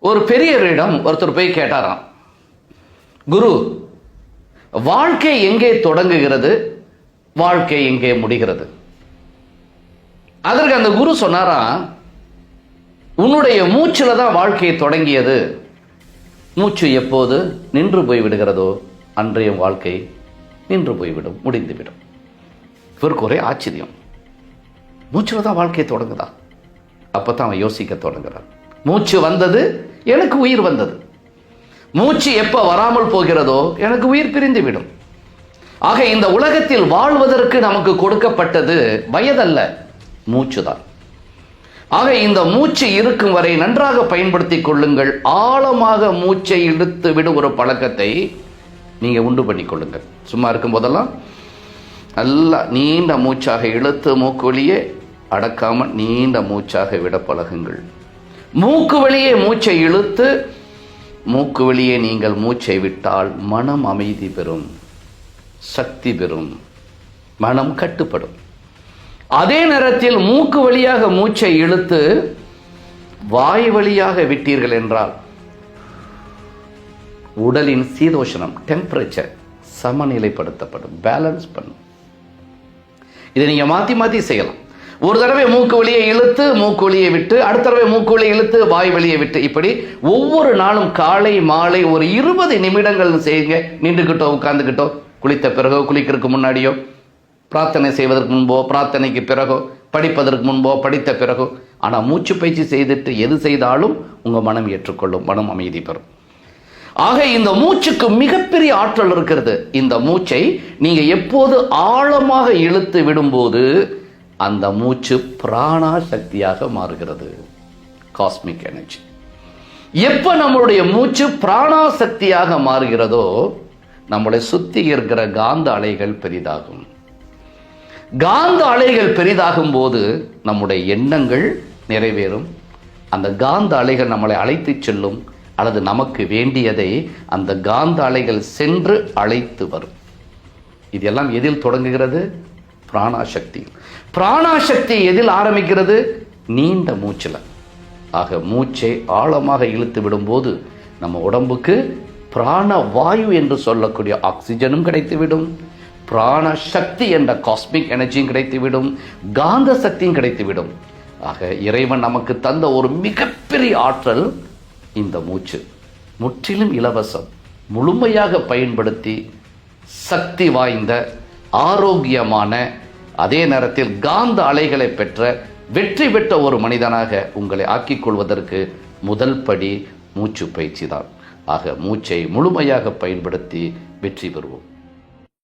ஒரு பெரியவரிடம் ஒருத்தர் போய் கேட்டாராம், குரு, வாழ்க்கை எங்கே தொடங்குகிறது, வாழ்க்கை எங்கே முடிகிறது? அதற்கு அந்த குரு சொன்னாராம், உன்னுடைய மூச்சுல தான் வாழ்க்கையை தொடங்கியது. மூச்சு எப்போது நின்று போய்விடுகிறதோ அன்றைய வாழ்க்கை நின்று போய்விடும், முடிந்துவிடும். இவருக்கு ஒரே ஆச்சரியம். மூச்சுல தான் வாழ்க்கையை தொடங்குதா? அப்பதான் அவன் யோசிக்க தொடங்குறான். மூச்சு வந்தது, எனக்கு உயிர் வந்தது. மூச்சு எப்ப வராமல் போகிறதோ எனக்கு உயிர் பிரிந்து விடும். ஆக இந்த உலகத்தில் வாழ்வதற்கு நமக்கு கொடுக்கப்பட்டது வயதல்ல, மூச்சு தான். ஆக இந்த மூச்சு இருக்கும் வரை நன்றாக பயன்படுத்திக் கொள்ளுங்கள். ஆழமாக மூச்சை இழுத்து விடும் ஒரு பழக்கத்தை நீங்க உண்டு பண்ணிக் கொள்ளுங்கள். சும்மா இருக்கும் போதெல்லாம் நல்லா நீண்ட மூச்சாக இழுத்து மூக்கு வழியே அடக்காம நீண்ட மூச்சாக விட பழகுங்கள். மூக்கு வழியே மூச்சை இழுத்து மூக்கு வழியே நீங்கள் மூச்சை விட்டால் மனம் அமைதி பெறும், சக்தி பெறும், மனம் கட்டுப்படும். அதே நேரத்தில் மூக்கு வழியாக மூச்சை இழுத்து வாய் வழியாக விட்டீர்கள் என்றால் உடலின் சீதோஷணம், டெம்பரேச்சர் சமநிலைப்படுத்தப்படும், பேலன்ஸ் பண்ணும். இதை நீங்க மாத்தி மாத்தி செய்யலாம். ஒரு தடவை மூக்கு வழியை இழுத்து மூக்கு வழியை விட்டு, அடுத்த தடவை மூக்கு வழியை இழுத்து வாய் வழியை விட்டு, இப்படி ஒவ்வொரு நாளும் காலை மாலை ஒரு 20 நிமிடங்கள் செய்யுங்க. நின்றுகிட்டோ உட்கார்ந்துகிட்டோ, குளித்த பிறகோ குளிக்கிறதுக்கு முன்னாடியோ, பிரார்த்தனை செய்வதற்கு முன்போ பிரார்த்தனைக்கு பிறகோ, படிப்பதற்கு முன்போ படித்த பிறகோ. ஆனால் மூச்சு பயிற்சி செய்துட்டு எது செய்தாலும் உங்க மனம் ஏற்றுக்கொள்ளும், மனம் அமைதி பெறும். ஆக இந்த மூச்சுக்கு மிகப்பெரிய ஆற்றல் இருக்கிறது. இந்த மூச்சை நீங்க எப்போது ஆழமாக இழுத்து விடும்போது அந்த மூச்சு பிராணா சக்தியாக மாறுகிறது, காஸ்மிக் எனர்ஜி. எப்ப நம்மளுடைய மூச்சு பிராணா சக்தியாக மாறுகிறதோ நம்மளை சுத்தி இருக்கிற காந்த அலைகள் பெரிதாகும். காந்த அலைகள் பெரிதாகும் போது நம்முடைய எண்ணங்கள் நிறைவேறும். அந்த காந்த அலைகள் நம்மளை அழைத்து செல்லும், அல்லது நமக்கு வேண்டியதை அந்த காந்த அலைகள் சென்று அழைத்து வரும். இதெல்லாம் எதில் தொடங்குகிறது? பிராணாசக்தி. பிராணாசக்தி எதில் ஆரம்பிக்கிறது? நீண்ட மூச்சுல. ஆக மூச்சை ஆழமாக இழுத்து விடும்போது நம்ம உடம்புக்கு பிராண வாயு என்று சொல்லக்கூடிய ஆக்சிஜனும் கிடைத்துவிடும், பிராண சக்தி என்ற காஸ்மிக் எனர்ஜியும் கிடைத்துவிடும், காந்த சக்தியும் கிடைத்துவிடும். ஆக இறைவன் நமக்கு தந்த ஒரு மிகப்பெரிய ஆற்றல் இந்த மூச்சு. முற்றிலும் இலவசம். முழுமையாக பயன்படுத்தி சக்தி வாய்ந்த, ஆரோக்கியமான, அதே நேரத்தில் காந்த அலைகளை பெற்ற, வெற்றி பெற்ற ஒரு மனிதனாக உங்களை ஆக்கிக் கொள்வதற்கு முதல் படி மூச்சு பயிற்சி தான். ஆக மூச்சை முழுமையாக பயன்படுத்தி வெற்றி பெறுவோம்.